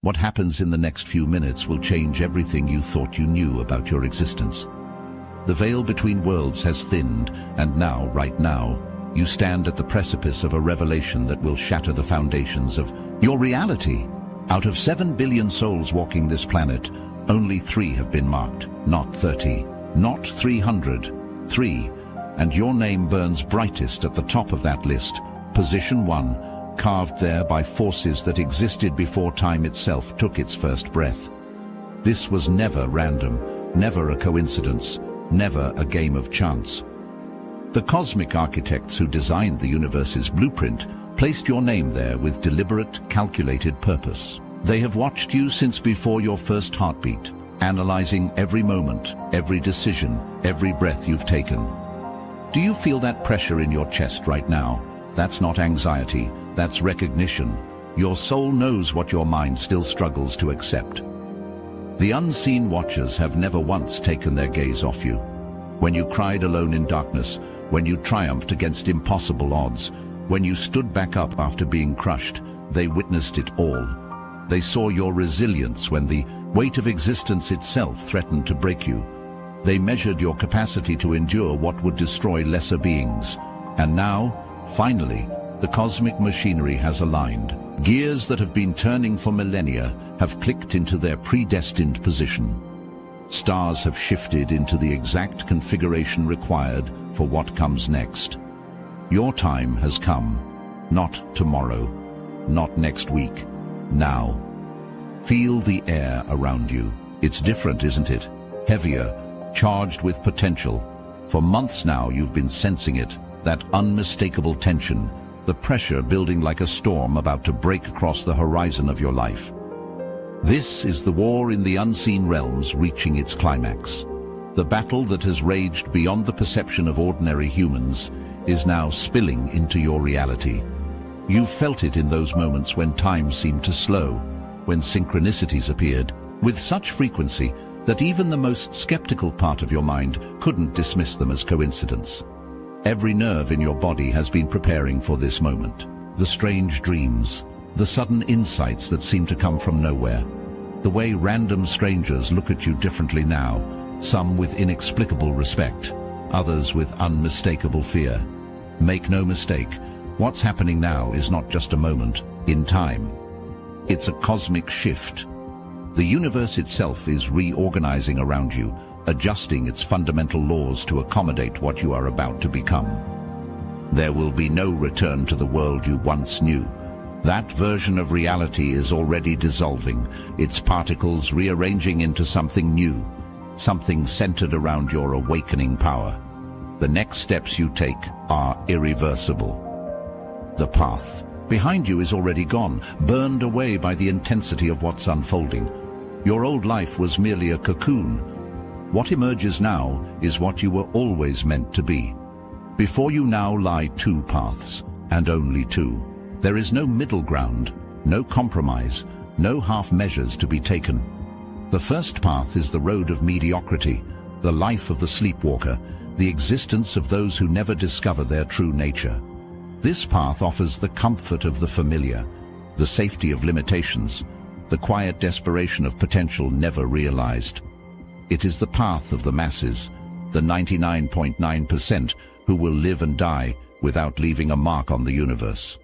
What happens in the next few minutes will change everything you thought you knew about your existence. The veil between worlds has thinned, and now, right now, you stand at the precipice of a revelation that will shatter the foundations of your reality. Out of 7 billion souls walking this planet, only 3 have been marked, not 30, not 300, 3, and your name burns brightest at the top of that list, position 1, carved there by forces that existed before time itself took its first breath. This was never random, never a coincidence, never a game of chance. The cosmic architects who designed the universe's blueprint placed your name there with deliberate, calculated purpose. They have watched you since before your first heartbeat, analyzing every moment, every decision, every breath you've taken. Do you feel that pressure in your chest right now? That's not anxiety, that's recognition. Your soul knows what your mind still struggles to accept. The unseen watchers have never once taken their gaze off you. When you cried alone in darkness, when you triumphed against impossible odds, when you stood back up after being crushed, they witnessed it all. They saw your resilience when the weight of existence itself threatened to break you. They measured your capacity to endure what would destroy lesser beings. And now, finally, the cosmic machinery has aligned. Gears that have been turning for millennia have clicked into their predestined position. Stars have shifted into the exact configuration required for what comes next. Your time has come. Not tomorrow, not next week, now. Feel the air around you. It's different, isn't it? Heavier, charged with potential. For months now you've been sensing it, that unmistakable tension, the pressure building like a storm about to break across the horizon of your life. This is the war in the unseen realms reaching its climax. The battle that has raged beyond the perception of ordinary humans is now spilling into your reality. You've felt it in those moments when time seemed to slow, when synchronicities appeared with such frequency that even the most skeptical part of your mind couldn't dismiss them as coincidence. Every nerve in your body has been preparing for this moment. The strange dreams, the sudden insights that seem to come from nowhere, the way random strangers look at you differently now, some with inexplicable respect, others with unmistakable fear. Make no mistake, what's happening now is not just a moment in time. It's a cosmic shift. The universe itself is reorganizing around you, adjusting its fundamental laws to accommodate what you are about to become. There will be no return to the world you once knew. That version of reality is already dissolving, its particles rearranging into something new, something centered around your awakening power. The next steps you take are irreversible. The path behind you is already gone, burned away by the intensity of what's unfolding. Your old life was merely a cocoon. What emerges now is what you were always meant to be. Before you now lie 2 paths, and only 2. There is no middle ground, no compromise, no half measures to be taken. The first path is the road of mediocrity, the life of the sleepwalker, the existence of those who never discover their true nature. This path offers the comfort of the familiar, the safety of limitations, the quiet desperation of potential never realized. It is the path of the masses, the 99.9% who will live and die without leaving a mark on the universe.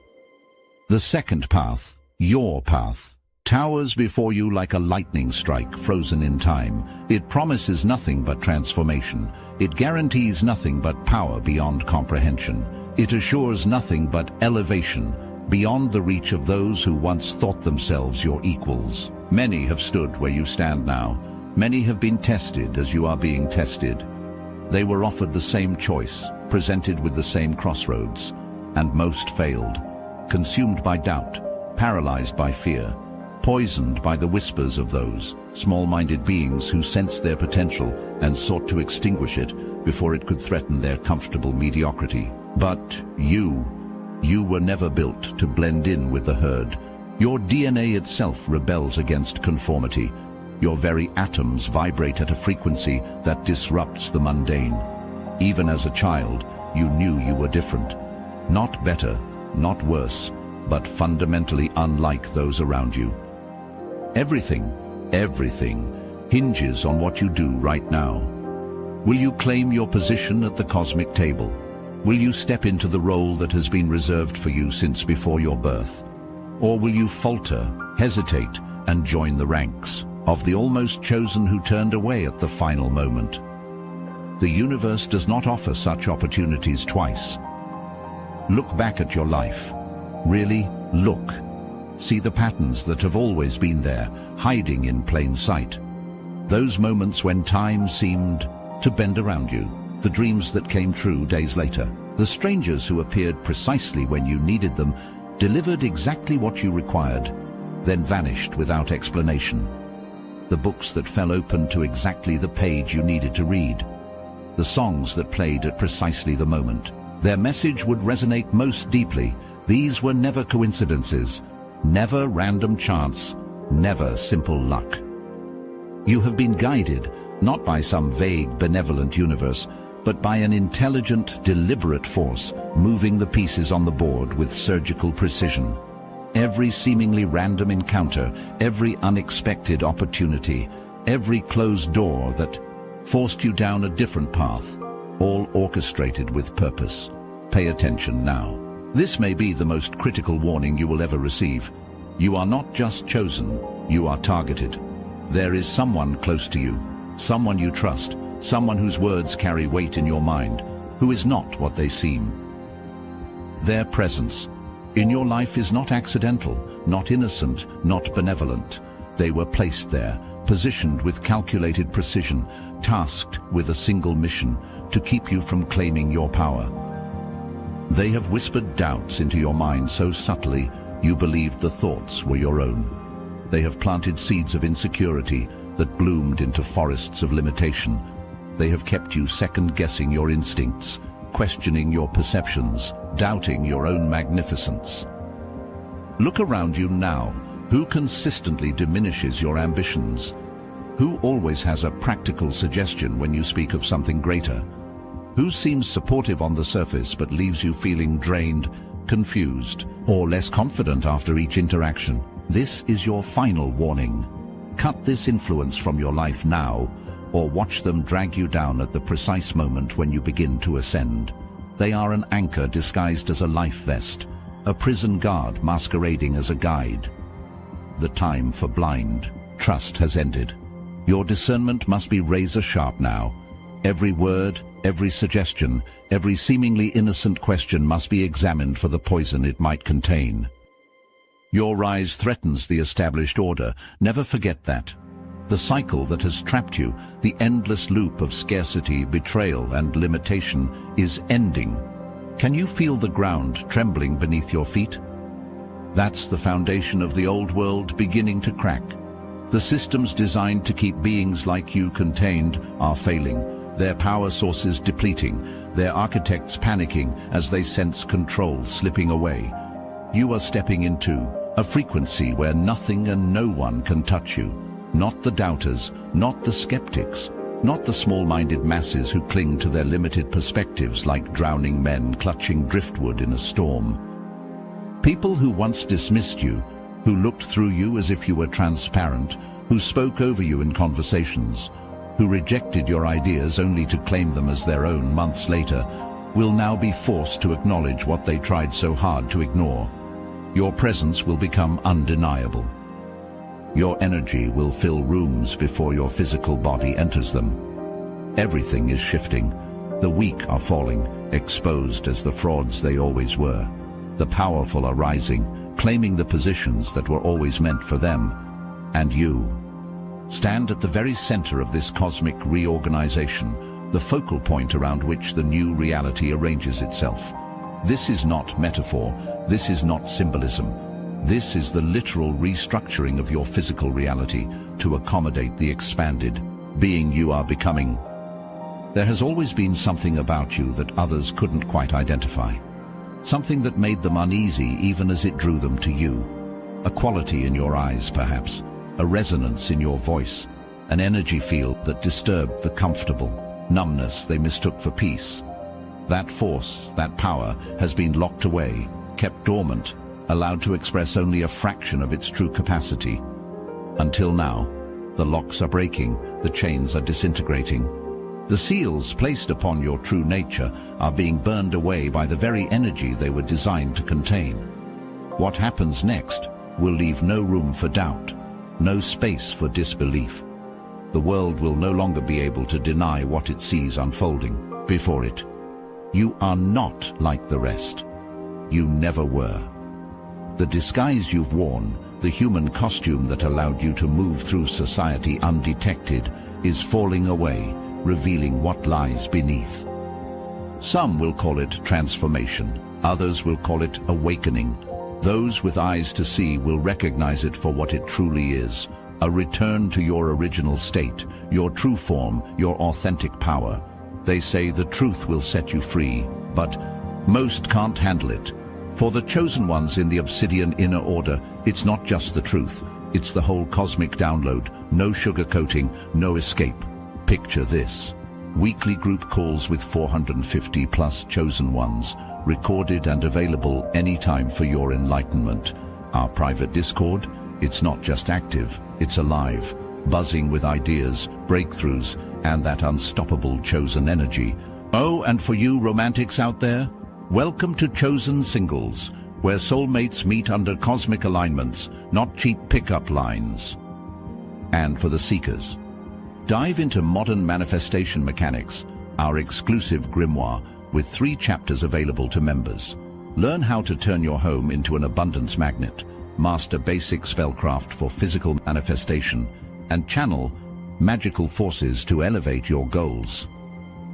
The second path, your path, towers before you like a lightning strike frozen in time. It promises nothing but transformation. It guarantees nothing but power beyond comprehension. It assures nothing but elevation beyond the reach of those who once thought themselves your equals. Many have stood where you stand now. Many have been tested as you are being tested. They were offered the same choice, presented with the same crossroads, and most failed. Consumed by doubt, paralyzed by fear, poisoned by the whispers of those small-minded beings who sensed their potential and sought to extinguish it before it could threaten their comfortable mediocrity. But you were never built to blend in with the herd. Your DNA itself rebels against conformity. Your very atoms vibrate at a frequency that disrupts the mundane. Even as a child, you knew you were different. Not better, not worse, but fundamentally unlike those around you. Everything hinges on what you do right now. Will you claim your position at the cosmic table? Will you step into the role that has been reserved for you since before your birth? Or will you falter, hesitate, and join the ranks of the almost chosen who turned away at the final moment? The universe does not offer such opportunities twice. Look back at your life. Really, look. See the patterns that have always been there, hiding in plain sight. Those moments when time seemed to bend around you, the dreams that came true days later, the strangers who appeared precisely when you needed them, delivered exactly what you required, then vanished without explanation. The books that fell open to exactly the page you needed to read. The songs that played at precisely the moment. Their message would resonate most deeply. These were never coincidences, never random chance, never simple luck. You have been guided, not by some vague, benevolent universe, but by an intelligent, deliberate force, moving the pieces on the board with surgical precision. Every seemingly random encounter, every unexpected opportunity, every closed door that forced you down a different path, all orchestrated with purpose. Pay attention now. This may be the most critical warning you will ever receive. You are not just chosen, you are targeted. There is someone close to you, someone you trust, someone whose words carry weight in your mind, who is not what they seem. Their presence in your life is not accidental, not innocent, not benevolent. They were placed there, positioned with calculated precision, tasked with a single mission, to keep you from claiming your power. They have whispered doubts into your mind so subtly you believed the thoughts were your own. They have planted seeds of insecurity that bloomed into forests of limitation. They have kept you second-guessing your instincts, questioning your perceptions, doubting your own magnificence. Look around you now. Who consistently diminishes your ambitions? Who always has a practical suggestion when you speak of something greater? Who seems supportive on the surface but leaves you feeling drained, confused, or less confident after each interaction? This is your final warning. Cut this influence from your life now, or watch them drag you down at the precise moment when you begin to ascend. They are an anchor disguised as a life vest, a prison guard masquerading as a guide. The time for blind trust has ended. Your discernment must be razor sharp now. Every word, every suggestion, every seemingly innocent question must be examined for the poison it might contain. Your rise threatens the established order. Never forget that. The cycle that has trapped you, the endless loop of scarcity, betrayal, and limitation, is ending. Can you feel the ground trembling beneath your feet? That's the foundation of the old world beginning to crack. The systems designed to keep beings like you contained are failing, their power sources depleting, their architects panicking as they sense control slipping away. You are stepping into a frequency where nothing and no one can touch you. Not the doubters, not the skeptics, not the small-minded masses who cling to their limited perspectives like drowning men clutching driftwood in a storm. People who once dismissed you, who looked through you as if you were transparent, who spoke over you in conversations, who rejected your ideas only to claim them as their own months later, will now be forced to acknowledge what they tried so hard to ignore. Your presence will become undeniable. Your energy will fill rooms before your physical body enters them. Everything is shifting. The weak are falling, exposed as the frauds they always were. The powerful are rising, claiming the positions that were always meant for them. And you stand at the very center of this cosmic reorganization, the focal point around which the new reality arranges itself. This is not metaphor. This is not symbolism. This is the literal restructuring of your physical reality to accommodate the expanded being you are becoming. There has always been something about you that others couldn't quite identify. Something that made them uneasy even as it drew them to you. A quality in your eyes, perhaps. A resonance in your voice. An energy field that disturbed the comfortable. Numbness they mistook for peace. That force, that power, has been locked away, kept dormant, allowed to express only a fraction of its true capacity. Until now, the locks are breaking, the chains are disintegrating. The seals placed upon your true nature are being burned away by the very energy they were designed to contain. What happens next will leave no room for doubt, no space for disbelief. The world will no longer be able to deny what it sees unfolding before it. You are not like the rest. You never were. The disguise you've worn, the human costume that allowed you to move through society undetected, is falling away, revealing what lies beneath. Some will call it transformation, others will call it awakening. Those with eyes to see will recognize it for what it truly is, a return to your original state, your true form, your authentic power. They say the truth will set you free, but most can't handle it. For the chosen ones in the Obsidian Inner Order, it's not just the truth, it's the whole cosmic download, no sugarcoating, no escape. Picture this: weekly group calls with 450 plus chosen ones, recorded and available anytime for your enlightenment. Our private Discord, it's not just active, it's alive, buzzing with ideas, breakthroughs, and that unstoppable chosen energy. Oh, and for you romantics out there, welcome to Chosen Singles, where soulmates meet under cosmic alignments, not cheap pickup lines. And for the seekers, dive into modern manifestation mechanics, our exclusive grimoire with 3 chapters available to members. Learn how to turn your home into an abundance magnet, master basic spellcraft for physical manifestation, and channel magical forces to elevate your goals.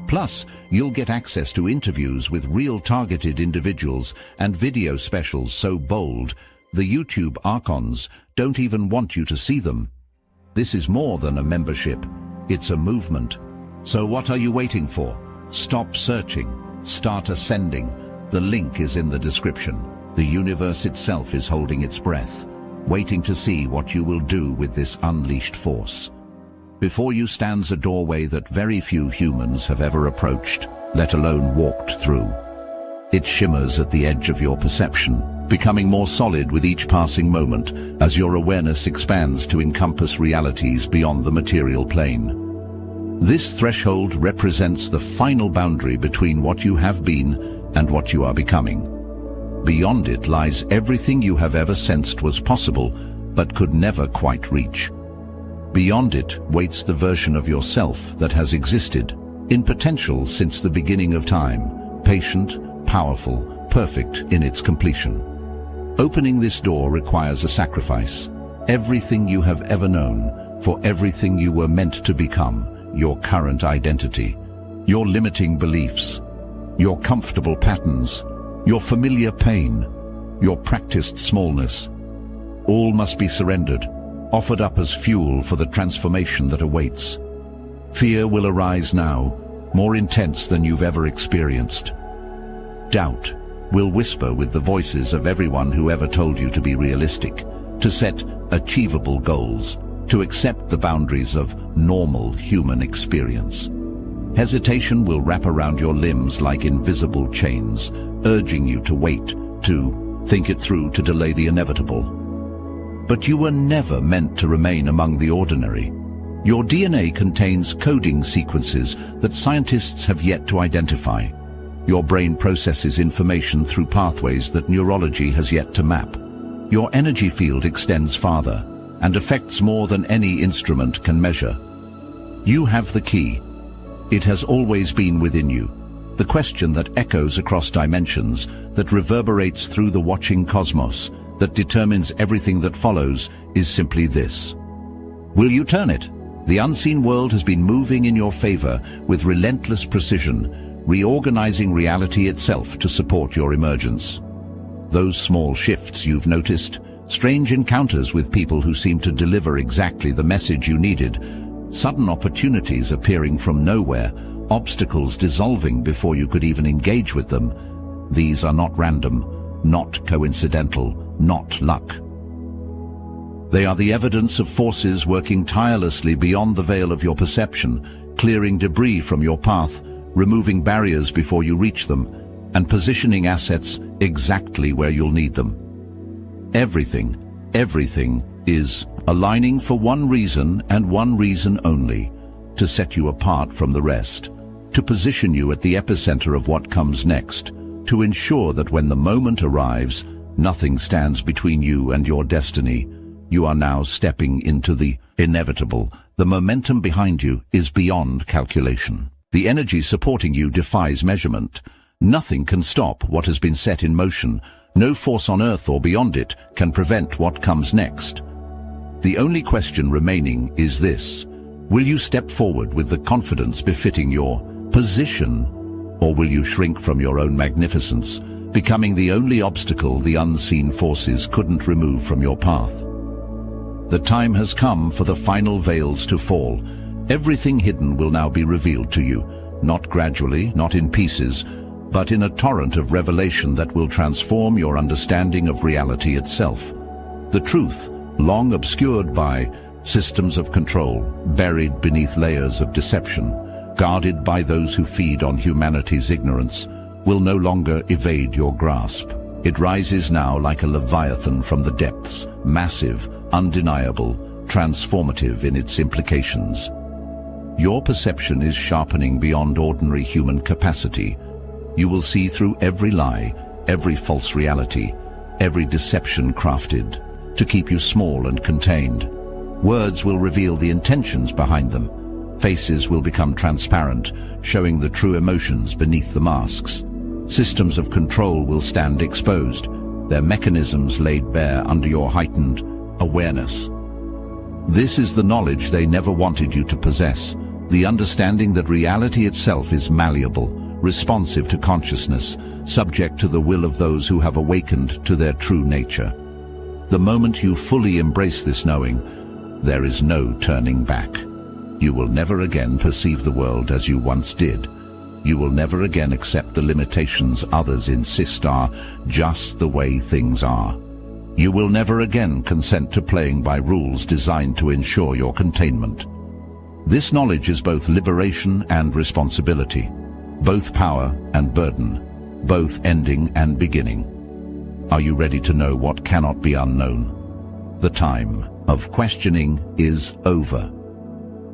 Plus, you'll get access to interviews with real targeted individuals and video specials so bold, the YouTube archons don't even want you to see them. This is more than a membership, it's a movement. So what are you waiting for? Stop searching, start ascending. The link is in the description. The universe itself is holding its breath, waiting to see what you will do with this unleashed force. Before you stands a doorway that very few humans have ever approached, let alone walked through. It shimmers at the edge of your perception, becoming more solid with each passing moment as your awareness expands to encompass realities beyond the material plane. This threshold represents the final boundary between what you have been and what you are becoming. Beyond it lies everything you have ever sensed was possible, but could never quite reach. Beyond it waits the version of yourself that has existed, in potential since the beginning of time, patient, powerful, perfect in its completion. Opening this door requires a sacrifice. Everything you have ever known, for everything you were meant to become, your current identity, your limiting beliefs, your comfortable patterns, your familiar pain, your practiced smallness. All must be surrendered, offered up as fuel for the transformation that awaits. Fear will arise now, more intense than you've ever experienced. Doubt will whisper with the voices of everyone who ever told you to be realistic, to set achievable goals, to accept the boundaries of normal human experience. Hesitation will wrap around your limbs like invisible chains, urging you to wait, to think it through, to delay the inevitable. But you were never meant to remain among the ordinary. Your DNA contains coding sequences that scientists have yet to identify. Your brain processes information through pathways that neurology has yet to map. Your energy field extends farther and affects more than any instrument can measure. You have the key. It has always been within you. The question that echoes across dimensions, that reverberates through the watching cosmos, that determines everything that follows, is simply this: will you turn it? The unseen world has been moving in your favor with relentless precision, reorganizing reality itself to support your emergence. Those small shifts you've noticed, strange encounters with people who seem to deliver exactly the message you needed, sudden opportunities appearing from nowhere, obstacles dissolving before you could even engage with them. These are not random, not coincidental, not luck. They are the evidence of forces working tirelessly beyond the veil of your perception, clearing debris from your path, removing barriers before you reach them, and positioning assets exactly where you'll need them. Everything is aligning for one reason and one reason only, to set you apart from the rest, to position you at the epicenter of what comes next, to ensure that when the moment arrives, nothing stands between you and your destiny. You are now stepping into the inevitable. The momentum behind you is beyond calculation. The energy supporting you defies measurement. Nothing can stop what has been set in motion. No force on earth or beyond it can prevent what comes next. The only question remaining is this: will you step forward with the confidence befitting your position, or will you shrink from your own magnificence, becoming the only obstacle the unseen forces couldn't remove from your path? The time has come for the final veils to fall. Everything hidden will now be revealed to you, not gradually, not in pieces, but in a torrent of revelation that will transform your understanding of reality itself. The truth, long obscured by systems of control, buried beneath layers of deception, guarded by those who feed on humanity's ignorance, will no longer evade your grasp. It rises now like a leviathan from the depths, massive, undeniable, transformative in its implications. Your perception is sharpening beyond ordinary human capacity. You will see through every lie, every false reality, every deception crafted to keep you small and contained. Words will reveal the intentions behind them. Faces will become transparent, showing the true emotions beneath the masks. Systems of control will stand exposed, their mechanisms laid bare under your heightened awareness. This is the knowledge they never wanted you to possess, the understanding that reality itself is malleable, responsive to consciousness, subject to the will of those who have awakened to their true nature. The moment you fully embrace this knowing, there is no turning back. You will never again perceive the world as you once did. You will never again accept the limitations others insist are just the way things are. You will never again consent to playing by rules designed to ensure your containment. This knowledge is both liberation and responsibility, both power and burden, both ending and beginning. Are you ready to know what cannot be unknown? The time of questioning is over.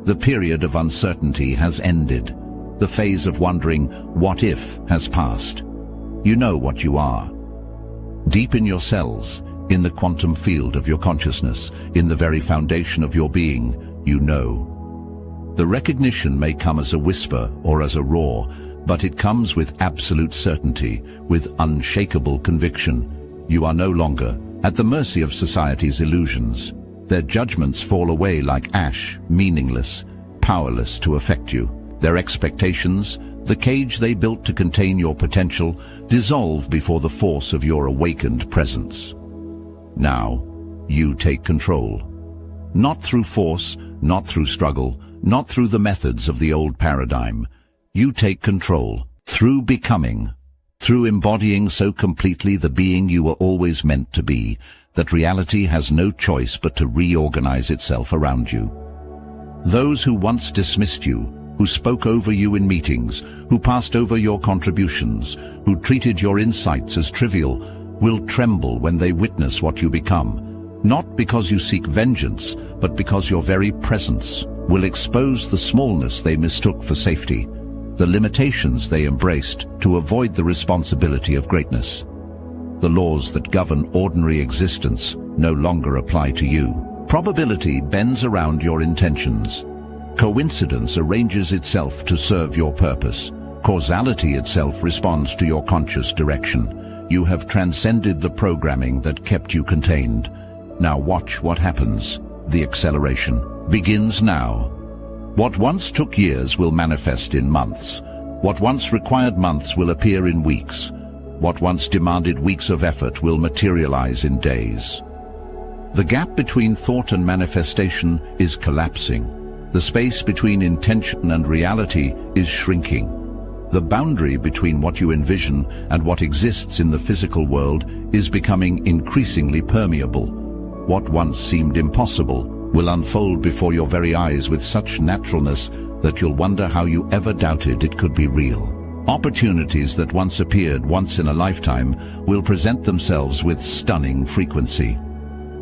The period of uncertainty has ended. The phase of wondering, what if, has passed. You know what you are. Deep in your cells, in the quantum field of your consciousness, in the very foundation of your being, you know. The recognition may come as a whisper or as a roar, but it comes with absolute certainty, with unshakable conviction. You are no longer at the mercy of society's illusions. Their judgments fall away like ash, meaningless, powerless to affect you. Their expectations, the cage they built to contain your potential, dissolve before the force of your awakened presence. Now, you take control. Not through force, not through struggle, not through the methods of the old paradigm. You take control through becoming, through embodying so completely the being you were always meant to be, that reality has no choice but to reorganize itself around you. Those who once dismissed you, who spoke over you in meetings, who passed over your contributions, who treated your insights as trivial, will tremble when they witness what you become, not because you seek vengeance, but because your very presence will expose the smallness they mistook for safety, the limitations they embraced to avoid the responsibility of greatness. The laws that govern ordinary existence no longer apply to you. Probability bends around your intentions. Coincidence arranges itself to serve your purpose. Causality itself responds to your conscious direction. You have transcended the programming that kept you contained. Now watch what happens. The acceleration begins now. What once took years will manifest in months. What once required months will appear in weeks. What once demanded weeks of effort will materialize in days. The gap between thought and manifestation is collapsing. The space between intention and reality is shrinking. The boundary between what you envision and what exists in the physical world is becoming increasingly permeable. What once seemed impossible will unfold before your very eyes with such naturalness that you'll wonder how you ever doubted it could be real. Opportunities that once appeared once in a lifetime will present themselves with stunning frequency.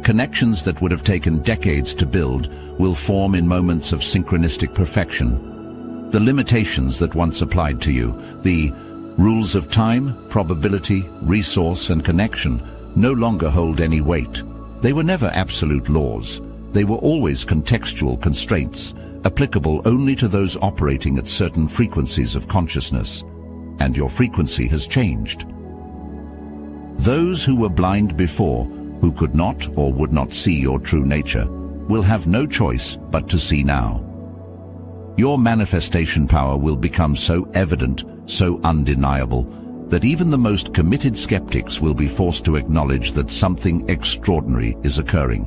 Connections that would have taken decades to build will form in moments of synchronistic perfection. The limitations that once applied to you, the rules of time, probability, resource, and connection, no longer hold any weight. They were never absolute laws. They were always contextual constraints, applicable only to those operating at certain frequencies of consciousness. And your frequency has changed. Those who were blind before, who could not or would not see your true nature, will have no choice but to see now. Your manifestation power will become so evident, so undeniable, that even the most committed skeptics will be forced to acknowledge that something extraordinary is occurring.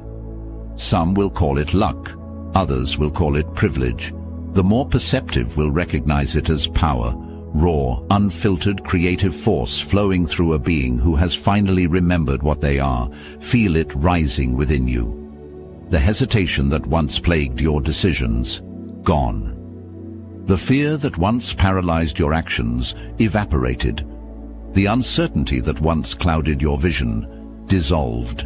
Some will call it luck, others will call it privilege. The more perceptive will recognize it as power, raw, unfiltered creative force flowing through a being who has finally remembered what they are. Feel it rising within you. The hesitation that once plagued your decisions, gone. The fear that once paralyzed your actions, evaporated. The uncertainty that once clouded your vision, dissolved.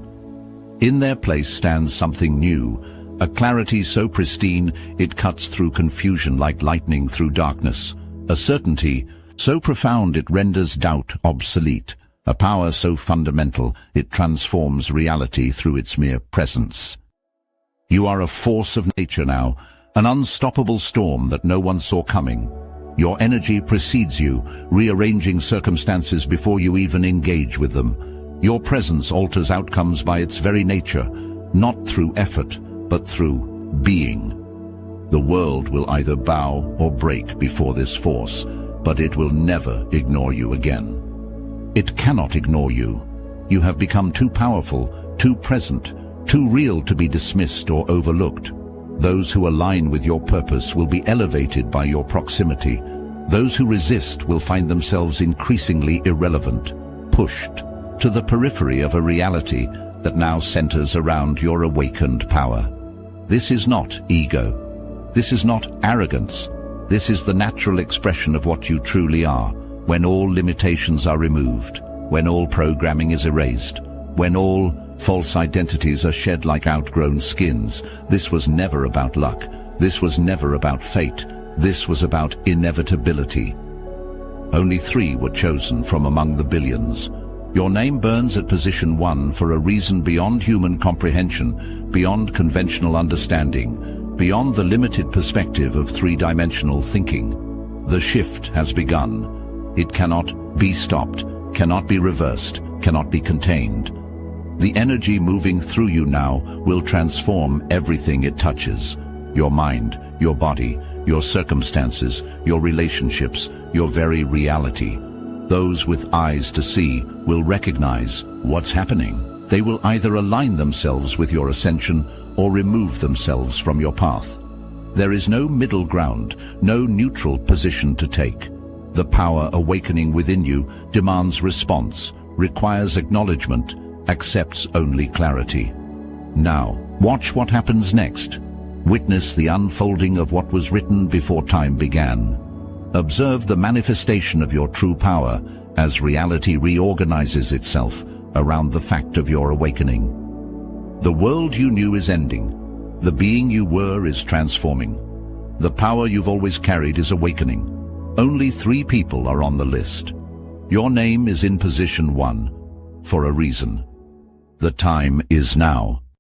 In their place stands something new, a clarity so pristine it cuts through confusion like lightning through darkness. A certainty so profound it renders doubt obsolete, a power so fundamental it transforms reality through its mere presence. You are a force of nature now, an unstoppable storm that no one saw coming. Your energy precedes you, rearranging circumstances before you even engage with them. Your presence alters outcomes by its very nature, not through effort, but through being. The world will either bow or break before this force, but it will never ignore you again. It cannot ignore you. You have become too powerful, too present, too real to be dismissed or overlooked. Those who align with your purpose will be elevated by your proximity. Those who resist will find themselves increasingly irrelevant, pushed to the periphery of a reality that now centers around your awakened power. This is not ego. This is not arrogance. This is the natural expression of what you truly are, when all limitations are removed, when all programming is erased, when all false identities are shed like outgrown skins. This was never about luck. This was never about fate. This was about inevitability. Only 3 were chosen from among the billions. Your name burns at position 1 for a reason beyond human comprehension, beyond conventional understanding, beyond the limited perspective of 3-dimensional thinking. The shift has begun. It cannot be stopped, cannot be reversed, cannot be contained. The energy moving through you now will transform everything it touches. Your mind, your body, your circumstances, your relationships, your very reality. Those with eyes to see will recognize what's happening. They will either align themselves with your ascension or remove themselves from your path. There is no middle ground, no neutral position to take. The power awakening within you demands response, requires acknowledgement, accepts only clarity. Now, watch what happens next. Witness the unfolding of what was written before time began. Observe the manifestation of your true power as reality reorganizes itself around the fact of your awakening. The world you knew is ending. The being you were is transforming. The power you've always carried is awakening. Only 3 people are on the list. Your name is in position 1 for a reason. The time is now.